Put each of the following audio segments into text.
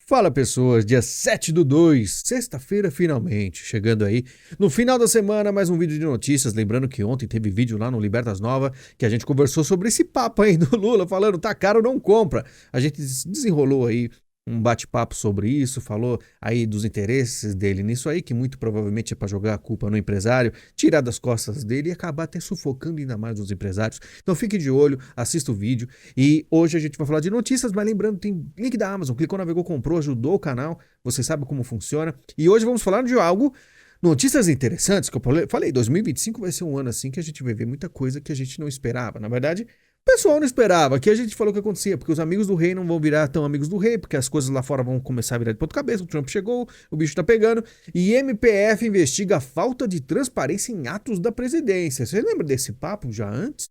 Fala pessoas, dia 7/2, sexta-feira finalmente, chegando aí no final da semana, mais um vídeo de notícias, lembrando que ontem teve vídeo lá no Libertas Nova, que a gente conversou sobre esse papo aí do Lula, falando tá caro, não compra. A gente desenrolou aí um bate-papo sobre isso, falou aí dos interesses dele nisso aí, que muito provavelmente é para jogar a culpa no empresário, tirar das costas dele e acabar até sufocando ainda mais os empresários. Então fique de olho, assista o vídeo e hoje a gente vai falar de notícias, mas lembrando, tem link da Amazon, clicou, navegou, comprou, ajudou o canal, você sabe como funciona. E hoje vamos falar de algo, notícias interessantes, que eu falei, 2025 vai ser um ano assim que a gente vai ver muita coisa que a gente não esperava. Na verdade, o pessoal não esperava, que a gente falou que acontecia, porque os amigos do rei não vão virar tão amigos do rei, porque as coisas lá fora vão começar a virar de ponta cabeça, o Trump chegou, o bicho tá pegando, e MPF investiga a falta de transparência em atos da presidência. Você lembra desse papo já antes?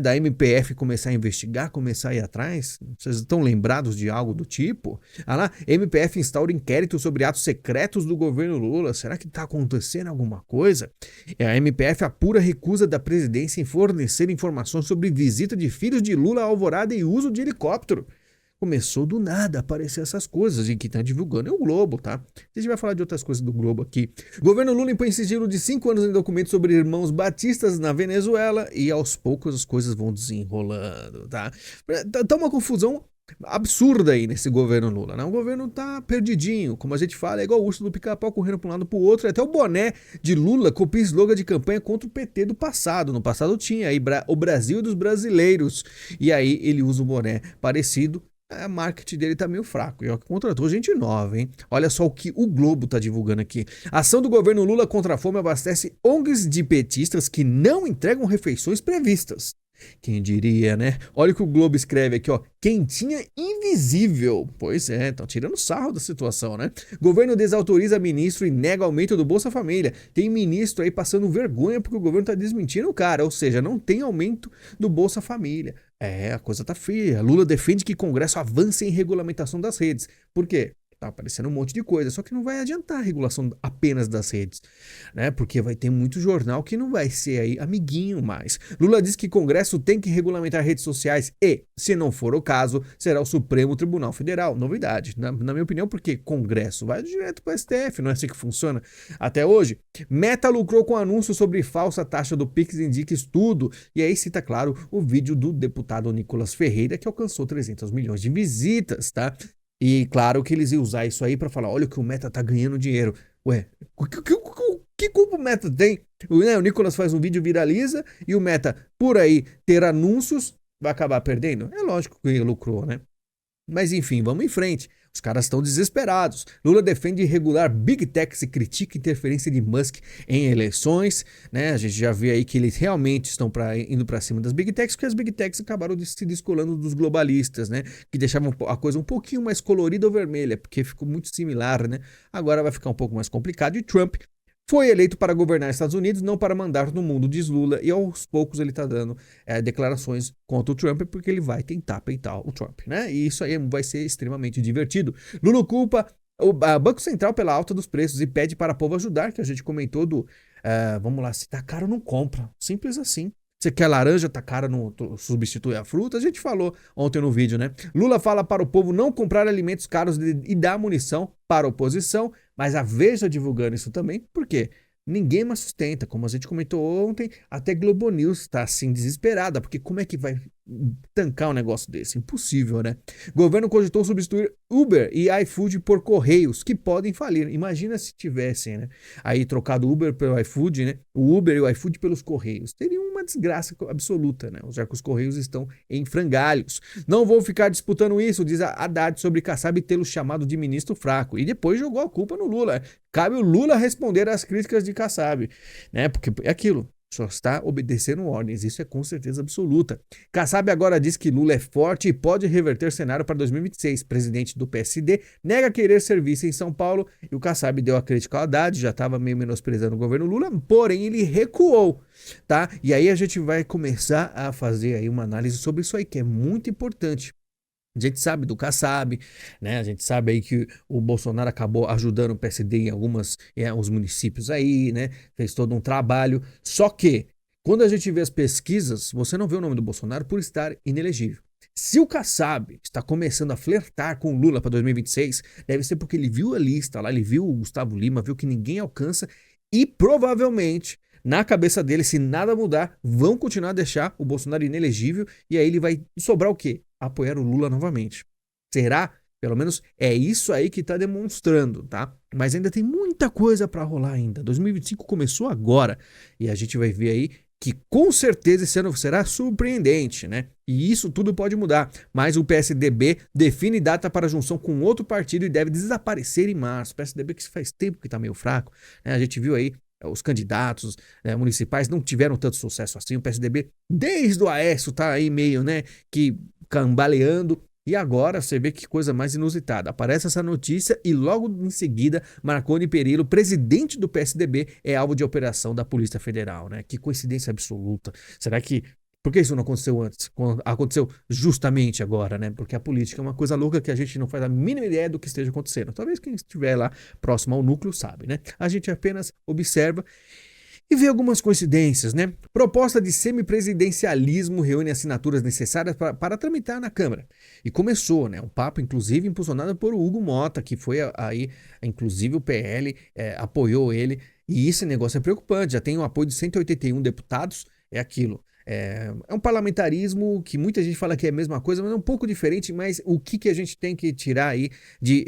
Da MPF começar a investigar, começar a ir atrás? Vocês estão lembrados de algo do tipo? Ah lá, MPF instaura inquérito sobre atos secretos do governo Lula. Será que está acontecendo alguma coisa? A MPF apura recusa da presidência em fornecer informações sobre visita de filhos de Lula à Alvorada e uso de helicóptero. Começou do nada a aparecer essas coisas e quem está divulgando é o Globo, tá? A gente vai falar de outras coisas do Globo aqui. Governo Lula impõe sigilo de 5 anos em documentos sobre irmãos batistas na Venezuela e aos poucos as coisas vão desenrolando, tá? Tá uma confusão absurda aí nesse governo Lula, né? O governo tá perdidinho, como a gente fala, é igual o urso do pica-pau correndo para um lado para o outro, até o boné de Lula copia slogan de campanha contra o PT do passado. No passado tinha aí o Brasil dos brasileiros, e aí ele usa um boné parecido. A marketing dele tá meio fraco. E contratou gente nova, hein? Olha só o que o Globo tá divulgando aqui. A ação do governo Lula contra a fome abastece ONGs de petistas que não entregam refeições previstas. Quem diria, né? Olha o que o Globo escreve aqui, ó. Quentinha invisível. Pois é, estão tirando sarro da situação, né? Governo desautoriza ministro e nega aumento do Bolsa Família. Tem ministro aí passando vergonha porque o governo tá desmentindo o cara. Ou seja, não tem aumento do Bolsa Família. A coisa tá feia. Lula defende que Congresso avance em regulamentação das redes. Por quê? Tá aparecendo um monte de coisa, só que não vai adiantar a regulação apenas das redes, né? Porque vai ter muito jornal que não vai ser aí amiguinho mais. Lula diz que Congresso tem que regulamentar redes sociais e, se não for o caso, será o Supremo Tribunal Federal. Novidade, na minha opinião, porque Congresso vai direto para o STF, não é assim que funciona até hoje. Meta lucrou com anúncio sobre falsa taxa do Pix, indica estudo. E aí cita, claro, o vídeo do deputado Nicolas Ferreira, que alcançou 300 milhões de visitas, tá? E claro que eles iam usar isso aí para falar, olha que o Meta tá ganhando dinheiro. Ué, que culpa o Meta tem? O Nicolas faz um vídeo, viraliza, e o Meta, por aí ter anúncios, vai acabar perdendo? É lógico que lucrou, né? Mas enfim, vamos em frente. Os caras estão desesperados. Lula defende regular Big Techs e critica a interferência de Musk em eleições, né? A gente já vê aí que eles realmente estão indo para cima das Big Techs, porque as Big Techs acabaram se descolando dos globalistas, né? Que deixavam a coisa um pouquinho mais colorida ou vermelha, porque ficou muito similar, né? Agora vai ficar um pouco mais complicado. E Trump foi eleito para governar os Estados Unidos, não para mandar no mundo, diz Lula, e aos poucos ele está dando declarações contra o Trump, porque ele vai tentar peitar o Trump, né? E isso aí vai ser extremamente divertido. Lula culpa o Banco Central pela alta dos preços e pede para o povo ajudar, que a gente comentou vamos lá, se tá caro não compra, simples assim. Você quer laranja, tá cara, não substitui a fruta? A gente falou ontem no vídeo, né? Lula fala para o povo não comprar alimentos caros e dar munição para a oposição, mas a Veja divulgando isso também, por quê? Ninguém mais sustenta, como a gente comentou ontem, até Globo News está assim desesperada, porque como é que vai tancar um negócio desse? Impossível, né? Governo cogitou substituir Uber e iFood por Correios, que podem falir. Imagina se tivessem, né? Aí trocado o Uber pelo iFood, né? O Uber e o iFood pelos Correios. Teria uma desgraça absoluta, né? Já que os Correios estão em frangalhos. Não vou ficar disputando isso, diz a Haddad sobre Kassab tê-lo chamado de ministro fraco. E depois jogou a culpa no Lula. Cabe o Lula responder às críticas de Kassab, né? Porque é aquilo. Só está obedecendo ordens, isso é com certeza absoluta. Kassab agora diz que Lula é forte e pode reverter cenário para 2026. Presidente do PSD nega querer ser vice em São Paulo e o Kassab deu a crítica ao Haddad, já estava meio menosprezando o governo Lula, porém ele recuou, tá? E aí a gente vai começar a fazer aí uma análise sobre isso aí, que é muito importante. A gente sabe do Kassab, né? A gente sabe aí que o Bolsonaro acabou ajudando o PSD em alguns municípios aí, né? Fez todo um trabalho. Só que, quando a gente vê as pesquisas, você não vê o nome do Bolsonaro por estar inelegível. Se o Kassab está começando a flertar com o Lula para 2026, deve ser porque ele viu a lista lá, ele viu o Gustavo Lima, viu que ninguém alcança e provavelmente, na cabeça dele, se nada mudar, vão continuar a deixar o Bolsonaro inelegível e aí ele vai sobrar o quê? Apoiar o Lula novamente. Será? Pelo menos é isso aí que está demonstrando, tá? Mas ainda tem muita coisa para rolar ainda. 2025 começou agora e a gente vai ver aí que com certeza esse ano será surpreendente, né? E isso tudo pode mudar, mas o PSDB define data para a junção com outro partido e deve desaparecer em março. O PSDB que faz tempo que está meio fraco, né? A gente viu aí os candidatos, né, municipais não tiveram tanto sucesso assim. O PSDB, desde o Aécio, tá aí meio, né, que cambaleando. E agora você vê que coisa mais inusitada. Aparece essa notícia e logo em seguida Marconi Perillo, presidente do PSDB, é alvo de operação da Polícia Federal, né? Que coincidência absoluta. Será que... Por que isso não aconteceu antes? Aconteceu justamente agora, né? Porque a política é uma coisa louca que a gente não faz a mínima ideia do que esteja acontecendo. Talvez quem estiver lá próximo ao núcleo sabe, né? A gente apenas observa e vê algumas coincidências, né? Proposta de semipresidencialismo reúne assinaturas necessárias para tramitar na Câmara. E começou, né? Um papo, inclusive, impulsionado por Hugo Mota, que foi aí, inclusive o PL apoiou ele. E esse negócio é preocupante, já tem o apoio de 181 deputados, é aquilo. É um parlamentarismo que muita gente fala que é a mesma coisa, mas é um pouco diferente. Mas o que a gente tem que tirar aí de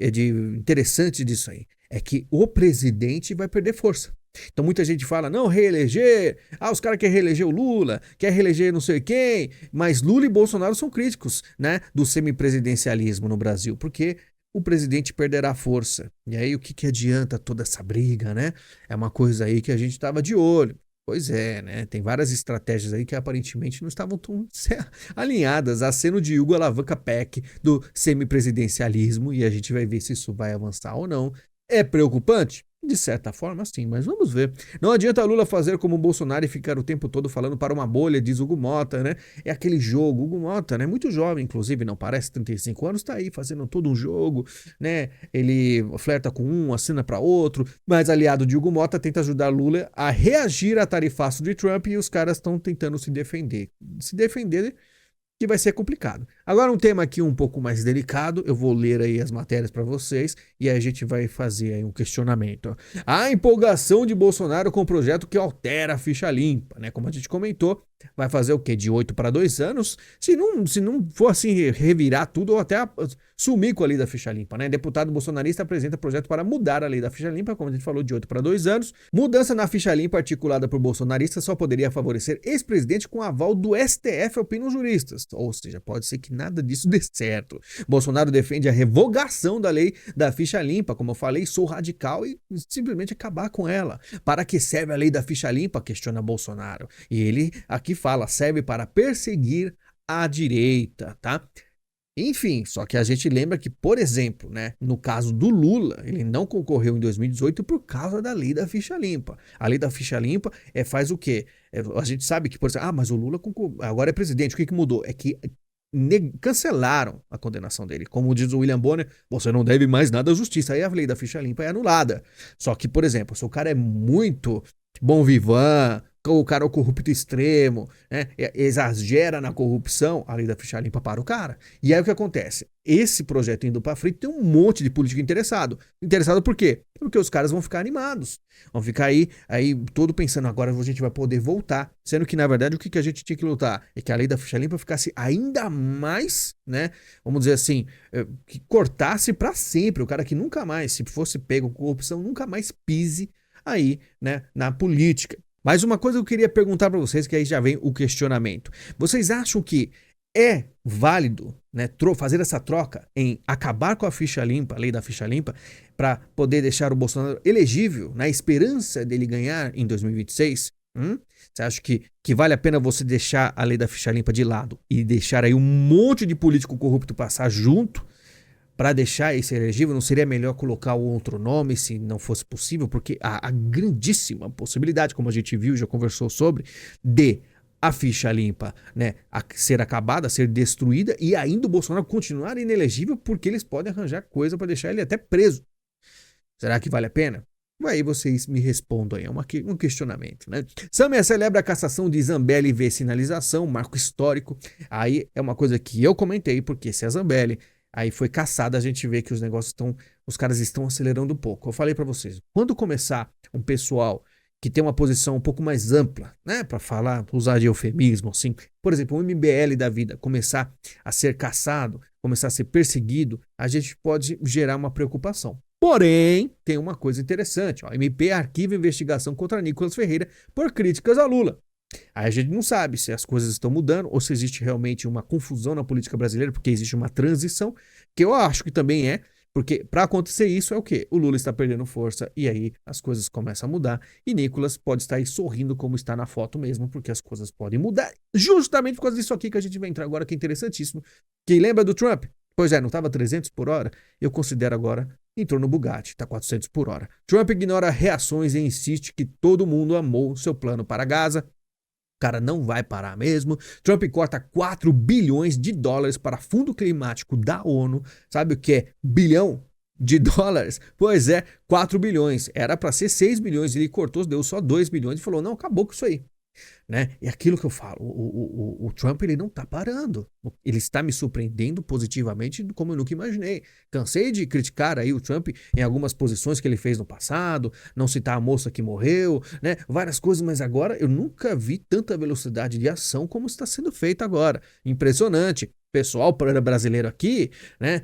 interessante disso aí? É que o presidente vai perder força. Então muita gente fala, não, reeleger, os caras querem reeleger o Lula, quer reeleger não sei quem, mas Lula e Bolsonaro são críticos, né, do semipresidencialismo no Brasil, porque o presidente perderá força. E aí o que adianta toda essa briga, né? É uma coisa aí que a gente estava de olho. Pois é, né? Tem várias estratégias aí que aparentemente não estavam tão alinhadas. Aceno de Hugo alavanca PEC do semipresidencialismo e a gente vai ver se isso vai avançar ou não. É preocupante? De certa forma, sim, mas vamos ver. Não adianta Lula fazer como o Bolsonaro e ficar o tempo todo falando para uma bolha, diz Hugo Mota, né? É aquele jogo. Hugo Mota, né? Muito jovem, inclusive, não parece 35 anos, tá aí fazendo todo um jogo, né? Ele flerta com um, assina para outro, mas aliado de Hugo Mota tenta ajudar Lula a reagir a tarifaço de Trump e os caras estão tentando se defender. Se defender que vai ser complicado. Agora um tema aqui um pouco mais delicado, eu vou ler aí as matérias para vocês e aí a gente vai fazer aí um questionamento. A empolgação de Bolsonaro com o projeto que altera a ficha limpa, né? Como a gente comentou, vai fazer o quê? De 8 para 2 anos? Se não for assim revirar tudo ou até sumir com a lei da ficha limpa, né? Deputado bolsonarista apresenta projeto para mudar a lei da ficha limpa, como a gente falou, de 8 para 2 anos. Mudança na ficha limpa articulada por bolsonaristas só poderia favorecer ex-presidente com aval do STF, opinam juristas. Ou seja, pode ser que nada disso dê certo. Bolsonaro defende a revogação da lei da ficha limpa, como eu falei, sou radical e simplesmente acabar com ela. Para que serve a lei da ficha limpa? Questiona Bolsonaro. E ele aqui fala, serve para perseguir a direita, tá? Enfim, só que a gente lembra que, por exemplo, né, no caso do Lula, ele não concorreu em 2018 por causa da lei da ficha limpa. A lei da ficha limpa faz o quê? A gente sabe que, por exemplo, mas o Lula agora é presidente, o que mudou? É que cancelaram a condenação dele. Como diz o William Bonner, você não deve mais nada à justiça. Aí a lei da ficha limpa é anulada. Só que, por exemplo, se o cara é muito bom vivan, o cara é o corrupto extremo, né? Exagera na corrupção, a lei da ficha limpa para o cara. E aí o que acontece? Esse projeto indo para frente tem um monte de político interessado. Interessado por quê? Porque os caras vão ficar animados. Vão ficar aí todo pensando, agora a gente vai poder voltar. Sendo que, na verdade, o que a gente tinha que lutar? É que a lei da ficha limpa ficasse ainda mais, né? Vamos dizer assim, que cortasse para sempre. O cara que nunca mais, se fosse pego com corrupção, nunca mais pise aí, né, na política. Mas uma coisa que eu queria perguntar para vocês, que aí já vem o questionamento. Vocês acham que é válido, né, fazer essa troca em acabar com a ficha limpa, a lei da ficha limpa, para poder deixar o Bolsonaro elegível, na esperança dele ganhar em 2026? Você acha que vale a pena você deixar a lei da ficha limpa de lado e deixar aí um monte de político corrupto passar junto? Para deixar esse elegível, não seria melhor colocar outro nome, se não fosse possível? Porque há a grandíssima possibilidade, como a gente viu e já conversou sobre, de a ficha limpa, né, ser acabada, ser destruída e ainda o Bolsonaro continuar inelegível porque eles podem arranjar coisa para deixar ele até preso. Será que vale a pena? Aí vocês me respondam aí, é um questionamento, né? Sâmia celebra a cassação de Zambelli e vê sinalização, marco histórico. Aí é uma coisa que eu comentei, porque se a Zambelli aí foi cassada, a gente vê que os negócios estão, os caras estão acelerando um pouco. Eu falei pra vocês, quando começar um pessoal que tem uma posição um pouco mais ampla, né, pra falar, usar de eufemismo, assim, por exemplo, o MBL da vida começar a ser cassado, começar a ser perseguido, a gente pode gerar uma preocupação. Porém, tem uma coisa interessante, ó, MP arquiva investigação contra Nicolas Ferreira por críticas a Lula. Aí a gente não sabe se as coisas estão mudando ou se existe realmente uma confusão na política brasileira, porque existe uma transição, que eu acho que também é, porque para acontecer isso é o quê? O Lula está perdendo força e aí as coisas começam a mudar e Nicolas pode estar aí sorrindo como está na foto mesmo, porque as coisas podem mudar justamente por causa disso aqui que a gente vai entrar agora, que é interessantíssimo. Quem lembra do Trump? Pois é, não estava 300 por hora? Eu considero agora, entrou no Bugatti, está 400 por hora. Trump ignora reações e insiste que todo mundo amou seu plano para Gaza. O cara não vai parar mesmo. Trump corta 4 bilhões de dólares para fundo climático da ONU. Sabe o que é bilhão de dólares? Pois é, 4 bilhões. Era para ser 6 bilhões. Ele cortou, deu só 2 bilhões e falou, não, acabou com isso aí. Né? E aquilo que eu falo, o Trump ele não tá parando, ele está me surpreendendo positivamente como eu nunca imaginei. Cansei de criticar aí o Trump em algumas posições que ele fez no passado, não citar a moça que morreu, né? Várias coisas, mas agora eu nunca vi tanta velocidade de ação como está sendo feita agora. Impressionante. Pessoal brasileiro aqui, né,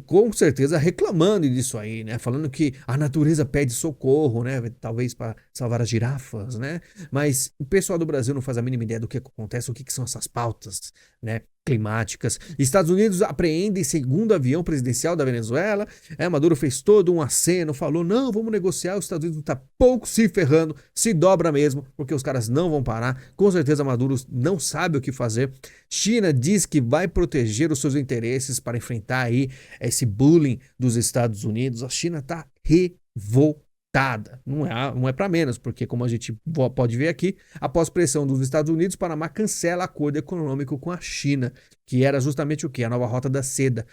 com certeza reclamando disso aí, né, falando que a natureza pede socorro, né, talvez para salvar as girafas, né, mas o pessoal do Brasil não faz a mínima ideia do que acontece, o que são essas pautas, né, climáticas. Estados Unidos apreende segundo avião presidencial da Venezuela. Maduro fez todo um aceno, falou, não, vamos negociar, os Estados Unidos tá pouco se ferrando, se dobra mesmo, porque os caras não vão parar. Com certeza Maduro não sabe o que fazer. China diz que vai proteger os seus interesses para enfrentar aí esse bullying dos Estados Unidos. A China tá revoltada. Não é para menos, porque como a gente pode ver aqui, após pressão dos Estados Unidos, Panamá cancela acordo econômico com a China, que era justamente o quê? A nova rota da seda.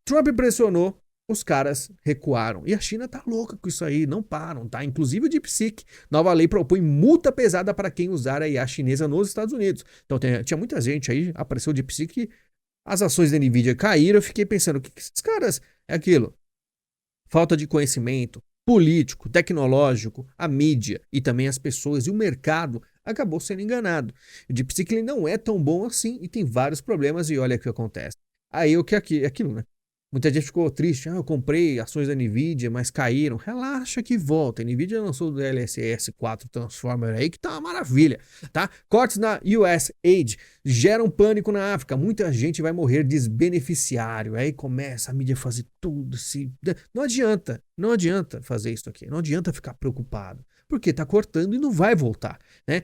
Trump pressionou, os caras recuaram. E a China tá louca com isso aí, não param, tá? Inclusive o DeepSeek, nova lei propõe multa pesada para quem usar a IA chinesa nos Estados Unidos. Então tinha muita gente aí, apareceu o DeepSeek, as ações da Nvidia caíram, eu fiquei pensando, o que esses caras... É aquilo, falta de conhecimento político, tecnológico, a mídia e também as pessoas e o mercado acabou sendo enganado. O DeepSeek ele não é tão bom assim e tem vários problemas e olha o que acontece. Aí o que é aquilo, né? Muita gente ficou triste, eu comprei ações da Nvidia, mas caíram. Relaxa que volta. A Nvidia lançou o DLSS 4 Transformer aí, que tá uma maravilha, tá? Cortes na USAID geram pânico na África. Muita gente vai morrer desbeneficiário. Aí começa a mídia a fazer tudo. Não adianta fazer isso aqui. Não adianta ficar preocupado. Porque tá cortando e não vai voltar, né?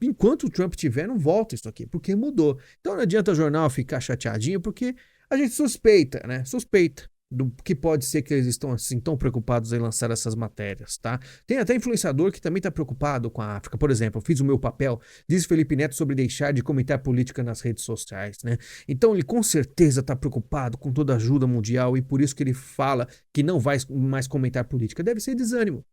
Enquanto o Trump tiver, não volta isso aqui, porque mudou. Então não adianta o jornal ficar chateadinho, porque a gente suspeita, né? Suspeita do que pode ser que eles estão assim tão preocupados em lançar essas matérias, tá? Tem até influenciador que também está preocupado com a África. Por exemplo, eu fiz o meu papel, diz Felipe Neto, sobre deixar de comentar política nas redes sociais, né? Então ele com certeza está preocupado com toda a ajuda mundial e por isso que ele fala que não vai mais comentar política. Deve ser desânimo.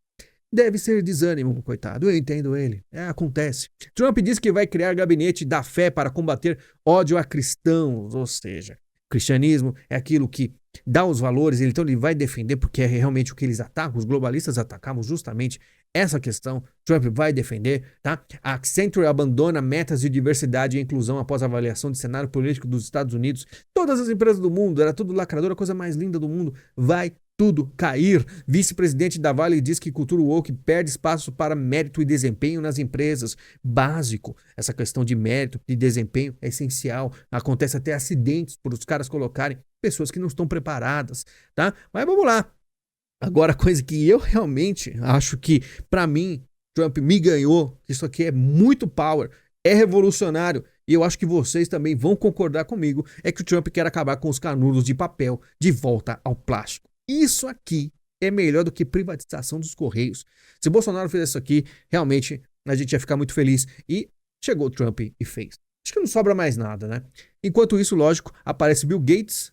Deve ser desânimo, coitado. Eu entendo ele. Acontece. Trump diz que vai criar gabinete da fé para combater ódio a cristãos, ou seja, cristianismo é aquilo que dá os valores, então ele vai defender porque é realmente o que eles atacam. Os globalistas atacavam justamente essa questão. Trump vai defender, tá? A Accenture abandona metas de diversidade e inclusão após a avaliação de cenário político dos Estados Unidos. Todas as empresas do mundo, era tudo lacrador, a coisa mais linda do mundo, vai tudo cair. Vice-presidente da Vale diz que cultura woke perde espaço para mérito e desempenho nas empresas. Básico. Essa questão de mérito e desempenho é essencial. Acontece até acidentes por os caras colocarem pessoas que não estão preparadas, tá? Mas vamos lá. Agora, coisa que eu realmente acho que, para mim, Trump me ganhou. Isso aqui é muito power, é revolucionário. E eu acho que vocês também vão concordar comigo, é que o Trump quer acabar com os canudos de papel de volta ao plástico. Isso aqui é melhor do que privatização dos Correios. Se Bolsonaro fizesse isso aqui, realmente a gente ia ficar muito feliz. E chegou o Trump e fez. acho que não sobra mais nada, né? Enquanto isso, lógico, aparece Bill Gates,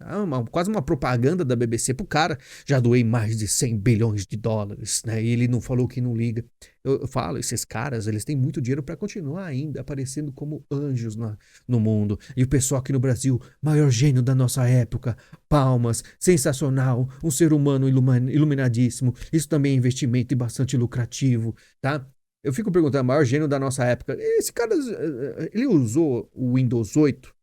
quase uma propaganda da BBC pro cara. Já doei mais de 100 bilhões de dólares, né? E ele não falou que não liga. Eu falo, esses caras, eles têm muito dinheiro para continuar ainda aparecendo como anjos no mundo. E o pessoal aqui no Brasil, maior gênio da nossa época, palmas, sensacional, um ser humano iluminadíssimo. Isso também é investimento e bastante lucrativo, tá? Eu fico perguntando, maior gênio da nossa época. Esse cara, ele usou o Windows 8,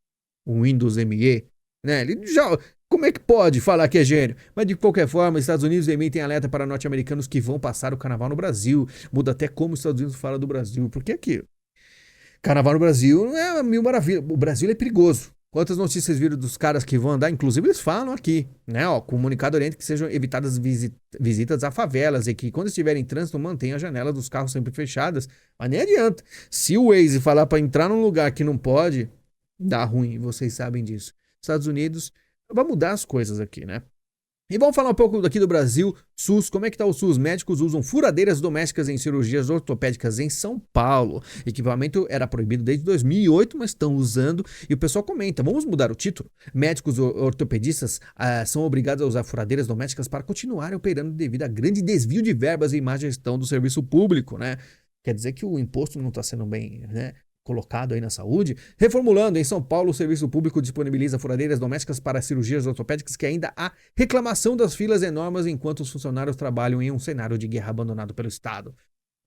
o Windows ME, né? Ele já, como é que pode falar que é gênio? Mas de qualquer forma, Estados Unidos emitem alerta para norte-americanos que vão passar o carnaval no Brasil. Muda até como os Estados Unidos falam do Brasil. Porque aqui, carnaval no Brasil não é mil maravilha. O Brasil é perigoso. Quantas notícias viram dos caras que vão andar? Inclusive eles falam aqui, né? Ó, comunicado orienta que sejam evitadas visitas a favelas e que quando estiverem em trânsito mantenham as janelas dos carros sempre fechadas. Mas nem adianta. Se o Waze falar para entrar num lugar que não pode, dá ruim. Vocês sabem disso. Estados Unidos vai mudar as coisas aqui, né? E vamos falar um pouco daqui do Brasil, SUS, como é que tá o SUS? Médicos usam furadeiras domésticas em cirurgias ortopédicas em São Paulo. Equipamento era proibido desde 2008, mas estão usando. E o pessoal comenta, vamos mudar o título? Médicos ortopedistas são obrigados a usar furadeiras domésticas para continuarem operando devido a grande desvio de verbas e má gestão do serviço público, né? Quer dizer que o imposto não está sendo bem, né, colocado aí na saúde. Reformulando, em São Paulo, o serviço público disponibiliza furadeiras domésticas para cirurgias ortopédicas que ainda há reclamação das filas enormes enquanto os funcionários trabalham em um cenário de guerra abandonado pelo Estado.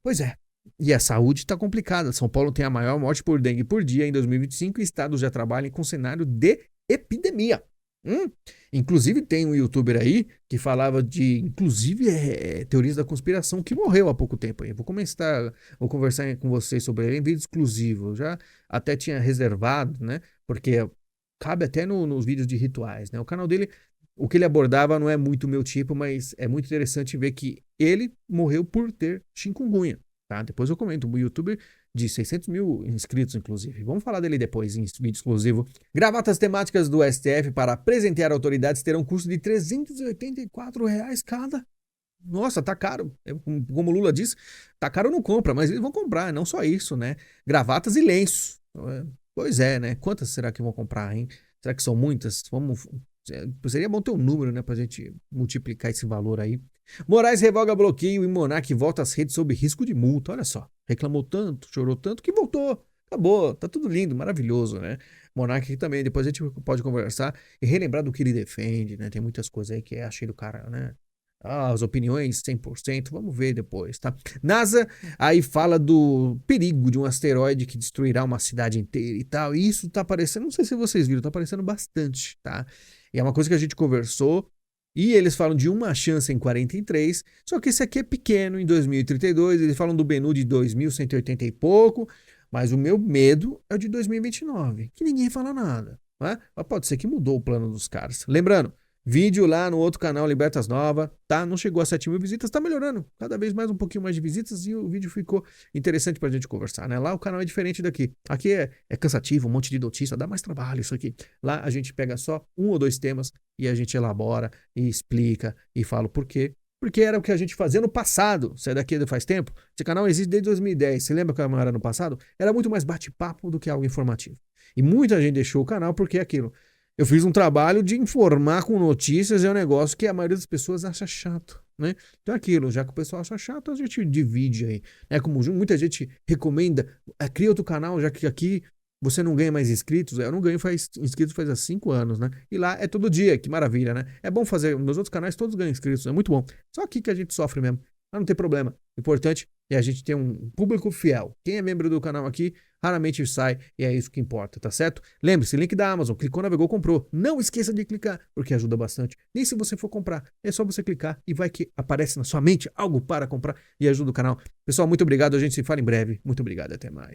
Pois é. E a saúde está complicada. São Paulo tem a maior morte por dengue por dia em 2025 e estados já trabalham com cenário de epidemia. Inclusive tem um youtuber aí que falava de, inclusive, teorias da conspiração que morreu há pouco tempo aí. Vou conversar com vocês sobre ele em vídeo exclusivo. Eu já até tinha reservado, né? Porque cabe até nos vídeos de rituais, né? O canal dele, o que ele abordava não é muito meu tipo, mas é muito interessante ver que ele morreu por ter chikungunya, tá? Depois eu comento, um youtuber de 600 mil inscritos, inclusive. Vamos falar dele depois em vídeo exclusivo. Gravatas temáticas do STF para presentear autoridades terão custo de R$ 384 cada. Nossa, tá caro. Como o Lula disse, tá caro não compra, mas eles vão comprar, não só isso, né? Gravatas e lenços. Pois é, né? Quantas será que vão comprar, hein? Será que são muitas? Seria bom ter um número, né, pra gente multiplicar esse valor aí. Moraes revoga bloqueio e Monark volta às redes sob risco de multa. Olha só, reclamou tanto, chorou tanto que voltou. Acabou, tá tudo lindo, maravilhoso, né? Monark aqui também, depois a gente pode conversar e relembrar do que ele defende, né? Tem muitas coisas aí que achei do cara, né? As opiniões 100%, vamos ver depois, tá? NASA aí fala do perigo de um asteroide que destruirá uma cidade inteira e tal. E isso tá aparecendo, não sei se vocês viram, tá aparecendo bastante, tá? E é uma coisa que a gente conversou. E eles falam de uma chance em 43, só que esse aqui é pequeno, em 2032, eles falam do Bennu de 2180 e pouco, mas o meu medo é o de 2029, que ninguém fala nada, né? Mas pode ser que mudou o plano dos caras. Lembrando, vídeo lá no outro canal, Libertas Nova, tá? Não chegou a 7 mil visitas, tá melhorando. Cada vez mais um pouquinho mais de visitas e o vídeo ficou interessante pra gente conversar, né? Lá o canal é diferente daqui. Aqui é cansativo, um monte de notícia, dá mais trabalho isso aqui. Lá a gente pega só um ou dois temas e a gente elabora e explica e fala o porquê. Porque era o que a gente fazia no passado. Sai daqui faz tempo. Esse canal existe desde 2010. Você lembra como era no passado? Era muito mais bate-papo do que algo informativo. E muita gente deixou o canal porque é aquilo. Eu fiz um trabalho de informar com notícias, é um negócio que a maioria das pessoas acha chato, né? Então é aquilo, já que o pessoal acha chato, a gente divide aí. É como muita gente recomenda, cria outro canal, já que aqui você não ganha mais inscritos. Eu não ganho inscritos faz há 5 anos, né? E lá é todo dia, que maravilha, né? É bom fazer, nos outros canais todos ganham inscritos, é muito bom. Só aqui que a gente sofre mesmo. Mas não tem problema. O importante é a gente ter um público fiel. Quem é membro do canal aqui, raramente sai e é isso que importa, tá certo? Lembre-se, link da Amazon, clicou, navegou, comprou. Não esqueça de clicar, porque ajuda bastante. Nem se você for comprar, é só você clicar e vai que aparece na sua mente algo para comprar e ajuda o canal. Pessoal, muito obrigado, a gente se fala em breve. Muito obrigado, até mais.